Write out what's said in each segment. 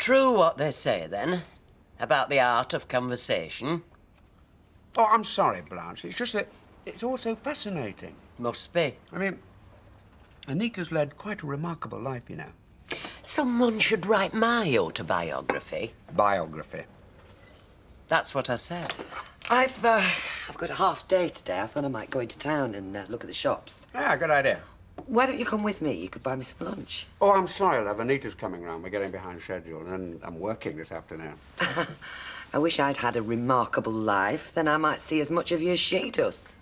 true what they say, then, about the art of conversation? Oh, I'm sorry, Blanche. It's just that it's all so fascinating. Must be. I mean, Anita's led quite a remarkable life, you know. Someone should write my autobiography. Biography. That's what I said. I've got a half day today. I thought I might go into town and look at the shops. Yeah, good idea. Why don't you come with me? You could buy me some lunch. Oh, I'm sorry, love. Anita's coming round. We're getting behind schedule, and I'm working this afternoon. I wish I'd had a remarkable life. Then I might see as much of you as she does.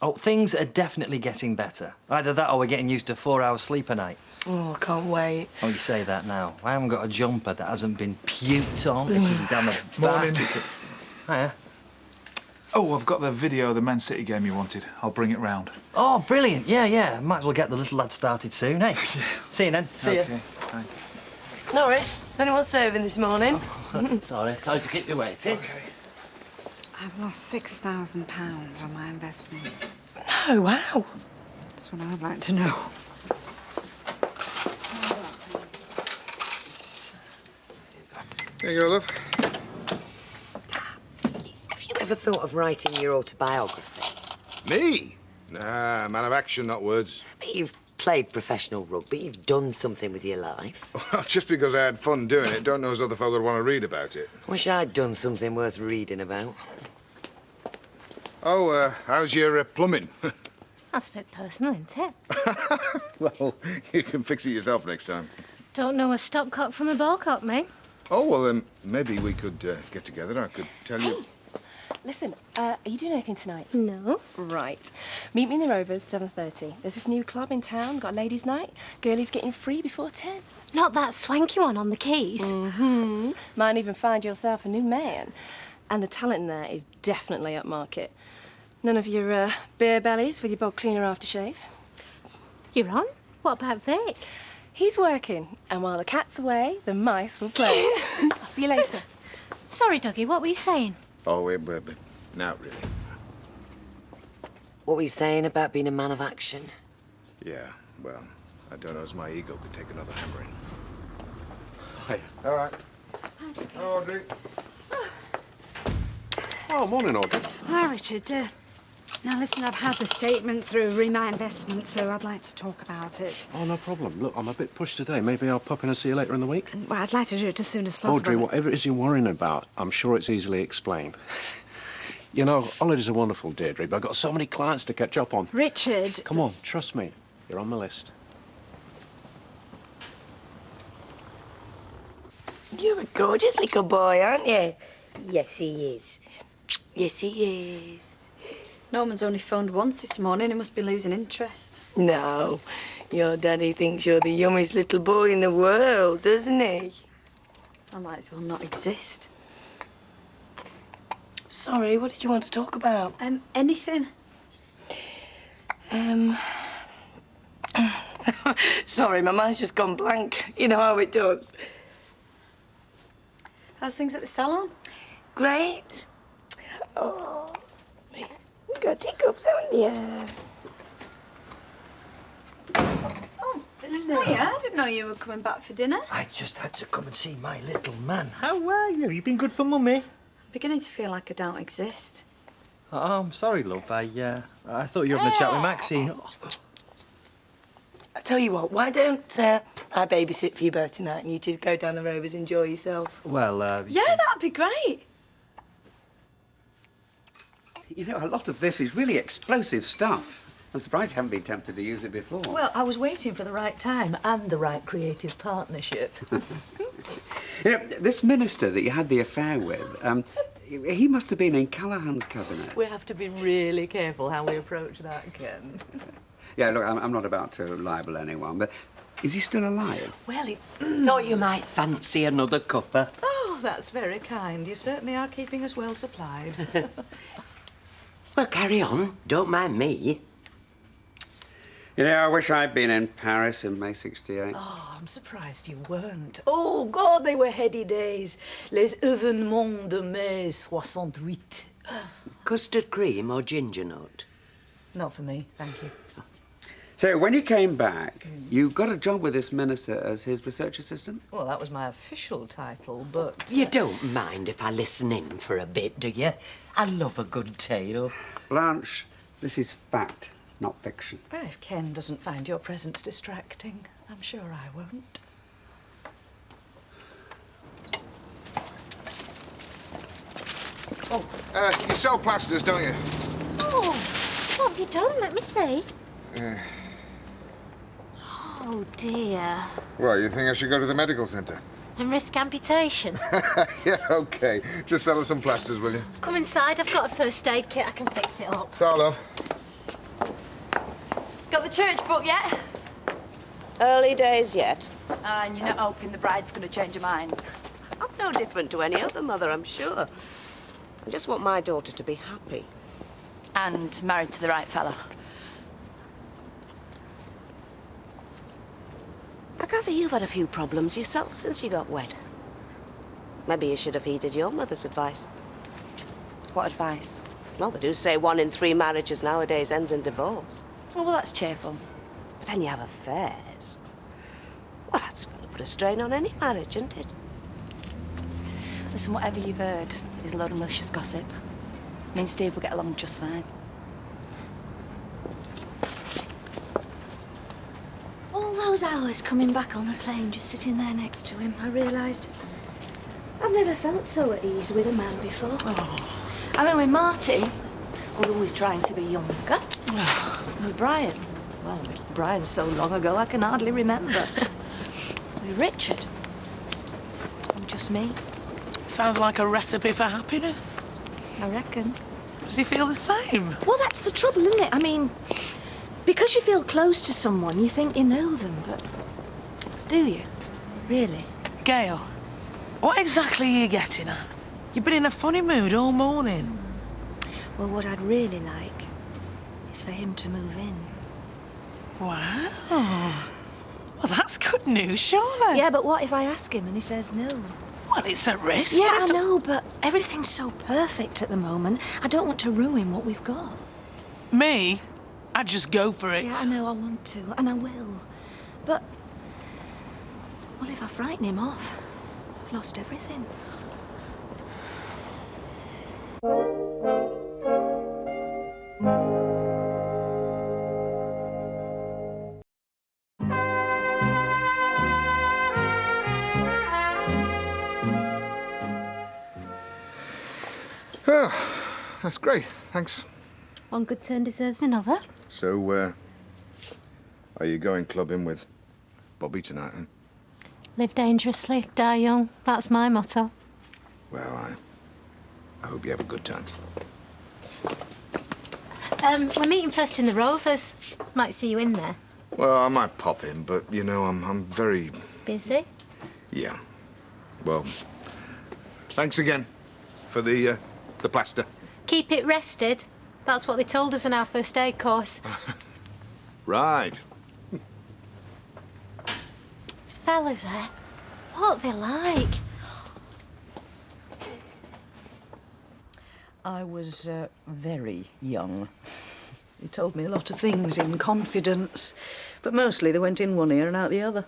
Oh, things are definitely getting better. Either that or we're getting used to 4 hours sleep a night. Oh, I can't wait. Oh, you say that now. I haven't got a jumper that hasn't been puked on. It's been down the Morning. back. Hiya. Oh, I've got the video of the Man City game you wanted. I'll bring it round. Oh, brilliant. Yeah, yeah. Might as well get the little lad started soon, eh? Yeah. See you then. See ya. Okay. Bye. Norris, is anyone serving this morning? Sorry to keep you waiting. Okay. I've lost £6,000 on my investments. No, wow. That's what I'd like to know. There you go, love. Have you ever thought of writing your autobiography? Me? Nah, man of action, not words. You've played professional rugby. You've done something with your life. Well, just because I had fun doing it, don't know as other folk would want to read about it. Wish I'd done something worth reading about. Oh, how's your plumbing? That's a bit personal, isn't it? Well, you can fix it yourself next time. Don't know a stopcock from a ballcock, mate. Oh, well, then maybe we could get together. I could tell you. Listen, are you doing anything tonight? No. Right. Meet me in the Rovers, 7:30. There's this new club in town, got a ladies' night. Girlies getting free before 10. Not that swanky one on the quays. Mm-hmm. Might even find yourself a new man. And the talent in there is definitely upmarket. None of your beer bellies with your bog cleaner aftershave. You're on? What about Vic? He's working, and while the cat's away, the mice will play. I'll see you later. Sorry, Dougie, what were you saying? Oh, we're not really. What were you saying about being a man of action? Yeah, well, I don't know as my ego could take another hammering. Hi. All right. Hello, Audrey. Oh, morning, Audrey. Hi, Richard. Now, listen, I've had the statement through my investment, so I'd like to talk about it. Oh, no problem. Look, I'm a bit pushed today. Maybe I'll pop in and see you later in the week. Well, I'd like to do it as soon as possible. Audrey, whatever it is you're worrying about, I'm sure it's easily explained. You know, holidays are wonderful, Deirdre, but I've got so many clients to catch up on. Richard! Come on, trust me. You're on my list. You're a gorgeous little boy, aren't you? Yes, he is. Yes, he is. Norman's only phoned once this morning. He must be losing interest. No, your daddy thinks you're the yummiest little boy in the world, doesn't he? I might as well not exist. Sorry, what did you want to talk about? Anything. Sorry, my mind's just gone blank. You know how it does. How's things at the salon? Great. Oh, you've got hiccups, haven't you? Oh, yeah, I didn't know you were coming back for dinner. I just had to come and see my little man. How are you? You been good for Mummy? I'm beginning to feel like I don't exist. Oh, I'm sorry, love. I thought you were having a chat with Maxine. I tell you what, why don't I babysit for you both tonight and you two go down the Rovers, enjoy yourself? Well, Yeah, that'd be great. You know, a lot of this is really explosive stuff. I'm surprised you haven't been tempted to use it before. Well, I was waiting for the right time and the right creative partnership. You know, this minister that you had the affair with, he must have been in Callaghan's cabinet. We have to be really careful how we approach that, Ken. Yeah, look, I'm not about to libel anyone, but is he still alive? Well, Thought you might fancy another cuppa. Oh, that's very kind. You certainly are keeping us well supplied. Well, carry on. Don't mind me. You know, I wish I'd been in Paris in May '68. Oh, I'm surprised you weren't. Oh, God, they were heady days. Les événements de mai 68. Custard cream or ginger nut? Not for me, thank you. So, when you came back, you got a job with this minister as his research assistant? Well, that was my official title, but... You don't mind if I listen in for a bit, do you? I love a good tale. Blanche, this is fact, not fiction. Well, if Ken doesn't find your presence distracting, I'm sure I won't. You sell plasters, don't you? Oh, what have you done? Let me see. Oh, dear. Well, you think I should go to the medical centre? And risk amputation? Yeah, OK. Just sell us some plasters, will you? Come inside. I've got a first aid kit. I can fix it up. Ta, love. Got the church book yet? Early days yet. And you're not hoping the bride's going to change her mind? I'm no different to any other mother, I'm sure. I just want my daughter to be happy. And married to the right fella. I gather you've had a few problems yourself since you got wed. Maybe you should have heeded your mother's advice. What advice? Well, they do say 1 in 3 marriages nowadays ends in divorce. Oh, well, that's cheerful. But then you have affairs. Well, that's going to put a strain on any marriage, isn't it? Listen, whatever you've heard is a load of malicious gossip. Me and Steve will get along just fine. All those hours coming back on the plane, just sitting there next to him, I realised I've never felt so at ease with a man before. I mean, with Marty, although he's trying to be younger. With Brian, well, with Brian's so long ago I can hardly remember. With Richard, I'm just me. Sounds like a recipe for happiness. I reckon. Does he feel the same? Well, that's the trouble, isn't it? I mean, because you feel close to someone, you think you know them, but do you? Really? Gail, what exactly are you getting at? You've been in a funny mood all morning. Well, what I'd really like is for him to move in. Wow. Well, that's good news, surely. Yeah, but what if I ask him and he says no? Well, it's a risk. Yeah, I know, but everything's so perfect at the moment. I don't want to ruin what we've got. Me? I'd just go for it. Yeah, I know I want to, and I will. But, well, if I frighten him off, I've lost everything. Oh, that's great. Thanks. One good turn deserves another. So, are you going clubbing with Bobby tonight, then? Live dangerously, die young. That's my motto. Well, I hope you have a good time. We're meeting first in the Rovers. Might see you in there. Well, I might pop in, but, you know, I'm very... Busy? Yeah. Well, thanks again for the plaster. Keep it rested. That's what they told us in our first aid course. Right. Fellas, what are they like? I was very young. He told me a lot of things in confidence, but mostly they went in one ear and out the other.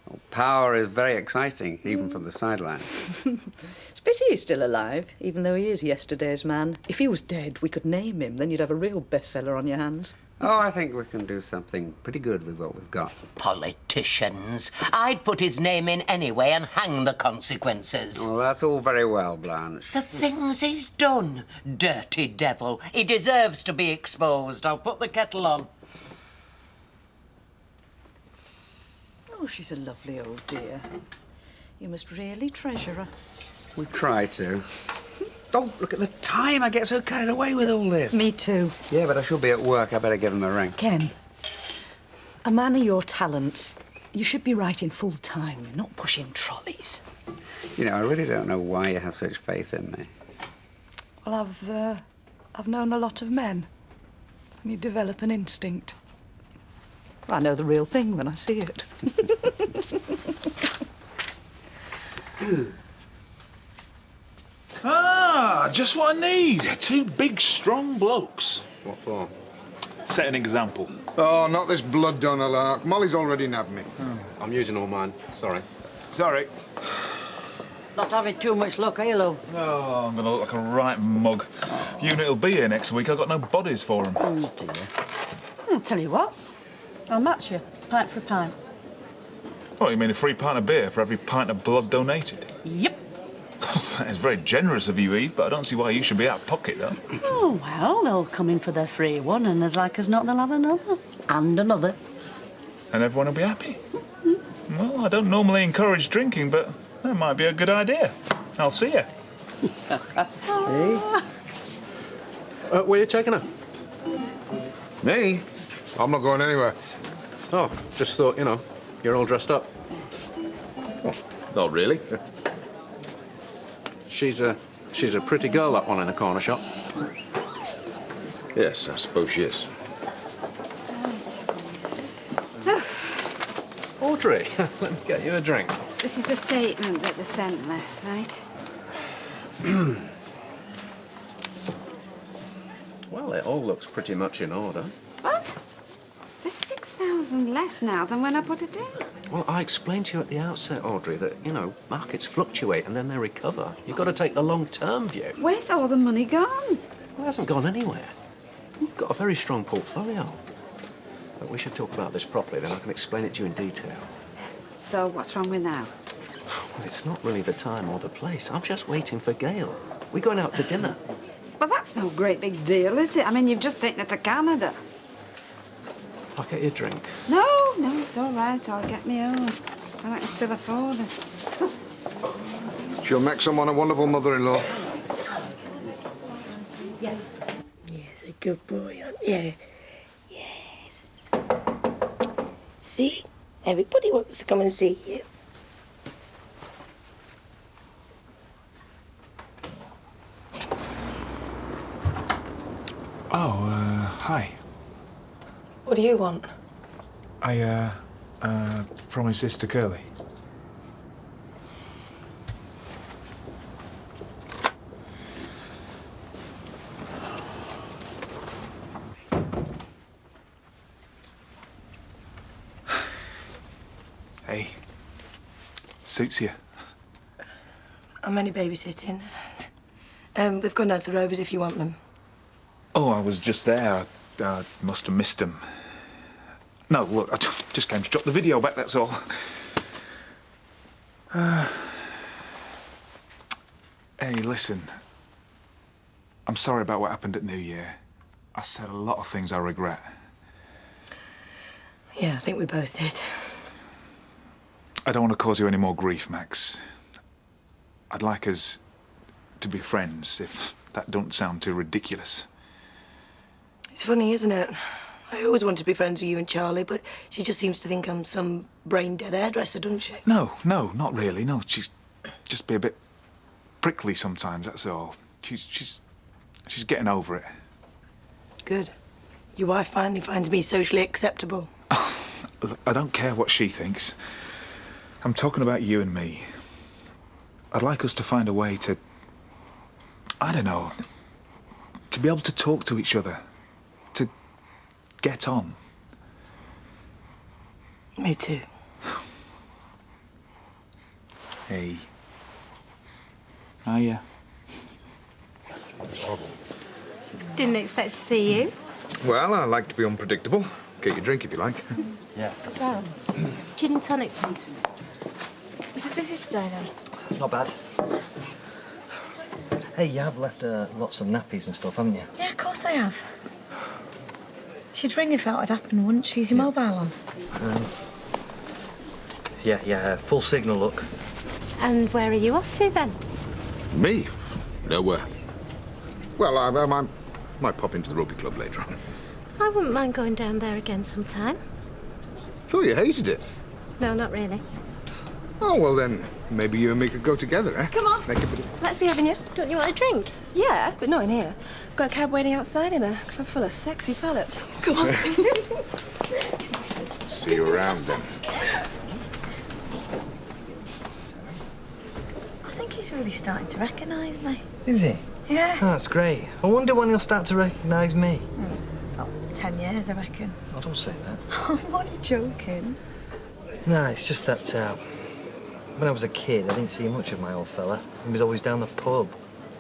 Well, power is very exciting, even from the sideline. It's pity he's still alive, even though he is yesterday's man. If he was dead, we could name him, then you'd have a real bestseller on your hands. Oh, I think we can do something pretty good with what we've got. Politicians. I'd put his name in anyway and hang the consequences. Well, that's all very well, Blanche. The things he's done. Dirty devil. He deserves to be exposed. I'll put the kettle on. Oh, she's a lovely old dear. You must really treasure her. We try to. Oh, look at the time. I get so carried away with all this. Me too. Yeah, but I should be at work. I better give him a ring. Ken, a man of your talents, you should be writing full time, not pushing trolleys. You know, I really don't know why you have such faith in me. Well, I've known a lot of men, and you develop an instinct. I know the real thing when I see it. Ah, just what I need. 2 big, strong blokes. What for? Set an example. Oh, not this blood donor lark. Molly's already nabbed me. I'm using all mine. Sorry. Sorry. Not having too much luck, are you, love? Oh, I'm gonna look like a right mug. Unit will be here next week. I've got no bodies for him. Oh, dear. I'll tell you what. I'll match you. Pint for a pint. Oh, you mean a free pint of beer for every pint of blood donated? Yep. That is very generous of you, Eve, but I don't see why you should be out of pocket, though. Oh, well, they'll come in for their free one, and as like as not, they'll have another. And another. And everyone will be happy. Well, I don't normally encourage drinking, but that might be a good idea. I'll see you. Where are you taking her? Me? I'm not going anywhere. Oh, just thought, you know, you're all dressed up. Oh, not really. She's a pretty girl, that one in the corner shop. Yes, I suppose she is. Audrey, let me get you a drink. This is a statement that the sent me, right? Well, it all looks pretty much in order. What? There's 6,000 less now than when I put it in. Well, I explained to you at the outset, Audrey, that, you know, markets fluctuate and then they recover. You've got to take the long-term view. Where's all the money gone? Well, it hasn't gone anywhere. You've got a very strong portfolio. But we should talk about this properly, then I can explain it to you in detail. So what's wrong with now? Well, it's not really the time or the place. I'm just waiting for Gail. We're going out to dinner. Well, that's no great big deal, is it? I mean, you've just taken her to Canada. I'll get you a drink. No, it's all right. I'll get me own. And I can still afford it. She'll make someone a wonderful mother-in-law. Yeah. Yes, a good boy, aren't you? Yes. See? Everybody wants to come and see you. Oh, hi. What do you want? I, promised this to Curly. Hey. Suits you. I'm only babysitting. They've gone down to the Rovers if you want them. Oh, I was just there. I must have missed him. No, look, I just came to drop the video back, that's all. Hey, listen. I'm sorry about what happened at New Year. I said a lot of things I regret. Yeah, I think we both did. I don't want to cause you any more grief, Max. I'd like us to be friends, if that don't sound too ridiculous. It's funny, isn't it? I always wanted to be friends with you and Charlie, but she just seems to think I'm some brain-dead hairdresser, doesn't she? No, not really. No, she's just be a bit prickly sometimes, that's all. She's getting over it. Good. Your wife finally finds me socially acceptable. Look, I don't care what she thinks. I'm talking about you and me. I'd like us to find a way to, I don't know, to be able to talk to each other, to get on. Me too. Hey. Hiya. Didn't expect to see you. Well, I like to be unpredictable. Get your drink if you like. Yes. Gin and tonic, please. Is it busy today, then? Not bad. Hey, you have left lots of nappies and stuff, haven't you? Yeah, of course I have. She'd ring if that had happened, wouldn't she? Is your mobile on? Yeah, full signal, look. And where are you off to, then? Me? Nowhere. Well, I might pop into the rugby club later on. I wouldn't mind going down there again sometime. Thought you hated it. No, not really. Oh, well then, maybe you and me could go together, eh? Come on. Make a bit of... Let's be having you. Don't you want a drink? Yeah, but not in here. Got a cab waiting outside in a club full of sexy fellas. Come on. See you around then. I think he's really starting to recognise me. Is he? Yeah. Oh, that's great. I wonder when he'll start to recognise me. Well, 10 years, I reckon. I don't say that. I'm only joking. No, it's just that when I was a kid, I didn't see much of my old fella. He was always down the pub.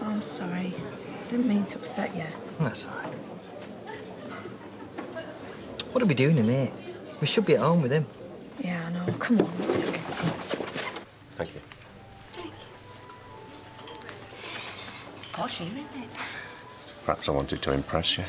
Oh, I'm sorry. Didn't mean to upset you. That's all right. What are we doing in here? We should be at home with him. Yeah, I know. Come on, let's go. Thank you. Thanks. It's posh, isn't it? Perhaps I wanted to impress you.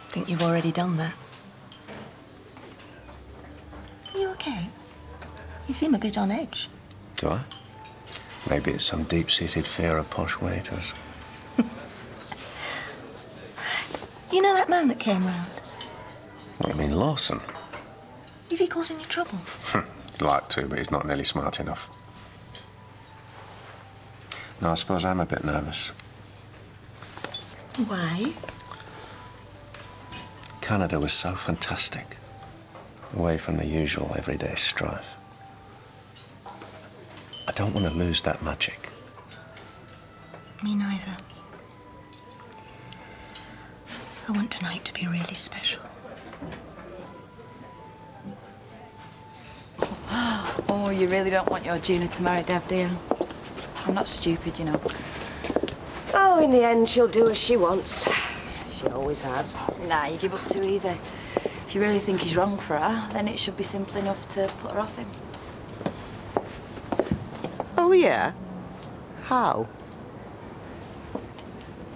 Think you've already done that. Are you okay? You seem a bit on edge. Do I? Maybe it's some deep-seated fear of posh waiters. You know that man that came round? What, you mean Lawson? Is he causing you trouble? He'd like to, but he's not nearly smart enough. No, I suppose I'm a bit nervous. Why? Canada was so fantastic. Away from the usual everyday strife. I don't want to lose that magic. Me neither. I want tonight to be really special. Oh, you really don't want your Gina to marry Dev, do you? I'm not stupid, you know. Oh, in the end, she'll do as she wants. She always has. Nah, you give up too easy. If you really think he's wrong for her, then it should be simple enough to put her off him. Oh, yeah? How?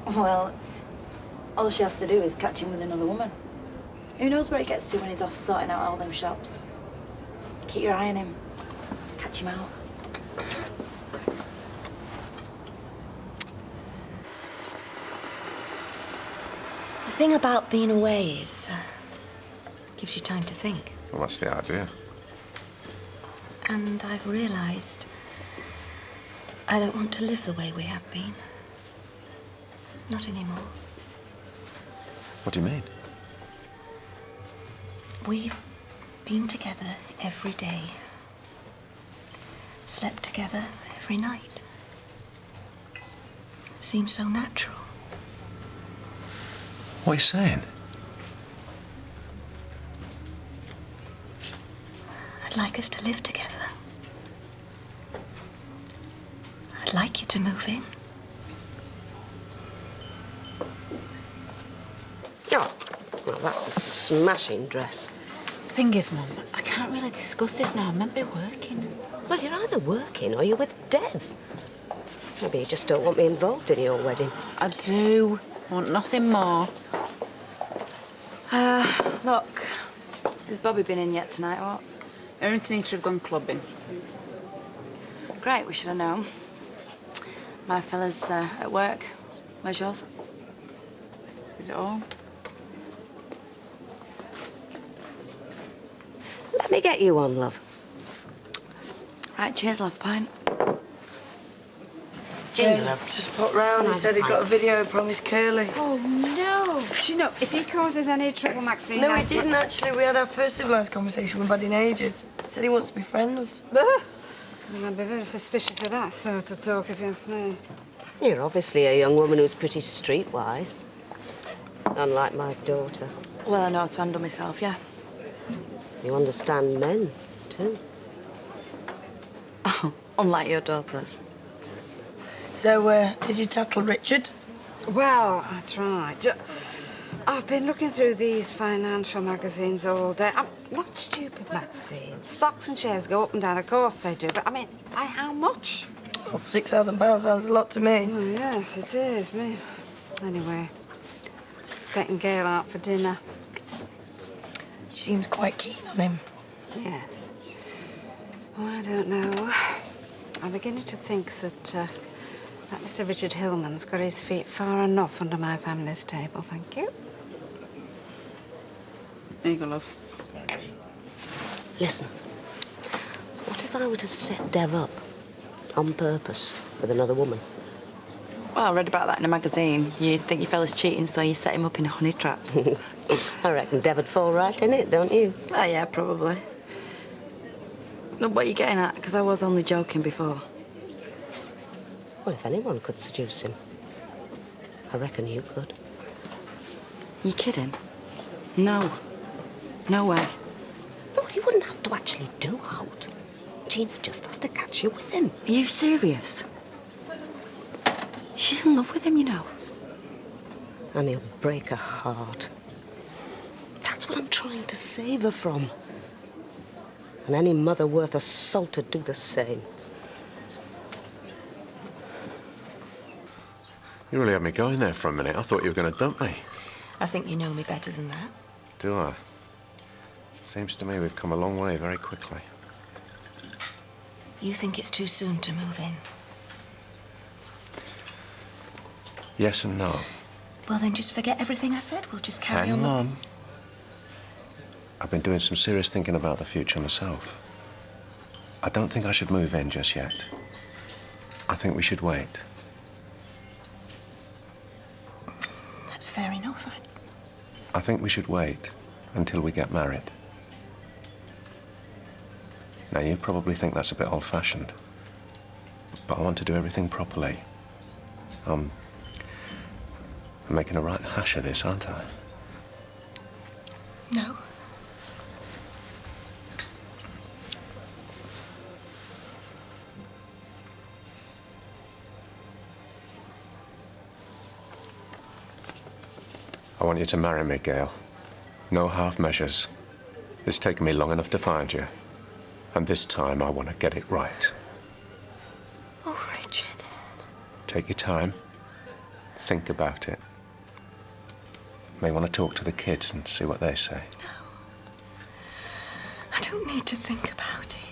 Well, all she has to do is catch him with another woman. Who knows where he gets to when he's off sorting out all them shops? Keep your eye on him. Catch him out. The thing about being away is... gives you time to think. Well, that's the idea. And I've realised I don't want to live the way we have been. Not anymore. What do you mean? We've been together every day. Slept together every night. Seems so natural. What are you saying? I'd like us to live together. I'd like you to move in. Oh, well, that's a smashing dress. Thing is, Mum, I can't really discuss this now. I'm meant to be working. Well, you're either working or you're with Dev. Maybe you just don't want me involved in your wedding. I do. Want nothing more. Look, has Bobby been in yet tonight, what? Her and Sunita have gone clubbing. Great, we should have known. My fella's at work. Where's yours? Is it all? Let me get you one, love. Right, cheers, love, pint. Ginger, love. Just popped round. He said he got a video from his Curly. Oh, no. You know, if he causes any trouble, Maxine... No, he didn't, actually. We had our first civilised conversation we've had in ages. He said he wants to be friends. I'd be very suspicious of that sort of talk, if you ask me. You're obviously a young woman who's pretty streetwise. Unlike my daughter. Well, I know how to handle myself, yeah. You understand men, too. Oh, unlike your daughter. So, did you tattle Richard? Well, I tried. I've been looking through these financial magazines all day. I'm not stupid, Maxine. Stocks and shares go up and down, of course they do. But, I mean, by how much? Well, £6,000 sounds a lot to me. Oh, yes, it is, me. Anyway, it's taking Gail out for dinner. She seems quite keen on him. Yes. Oh, I don't know. I'm beginning to think that, that Mr. Richard Hillman's got his feet far enough under my family's table, thank you. There you go, love. Listen, what if I were to set Dev up on purpose with another woman? Well, I read about that in a magazine. You think your fella's cheating, so you set him up in a honey trap. I reckon Dev would fall right in it, don't you? Oh, yeah, probably. Look, what are you getting at? Because I was only joking before. Well, if anyone could seduce him, I reckon you could. You kidding? No. No way. No, he wouldn't have to actually do out. Gina just has to catch you with him. Are you serious? She's in love with him, you know. And he'll break her heart. That's what I'm trying to save her from. And any mother worth her salt would do the same. You really had me going there for a minute. I thought you were going to dump me. I think you know me better than that. Do I? Seems to me we've come a long way very quickly. You think it's too soon to move in? Yes and no. Well, then just forget everything I said. We'll just carry Hang on. on. I've been doing some serious thinking about the future myself. I don't think I should move in just yet. I think we should wait. That's fair enough. I think we should wait until we get married. Now, you probably think that's a bit old-fashioned, but I want to do everything properly. I'm making a right hash of this, aren't I? No. I want you to marry me, Gail. No half measures. It's taken me long enough to find you. And this time I want to get it right. Oh, Richard. Take your time. Think about it. May want to talk to the kids and see what they say. I don't need to think about it.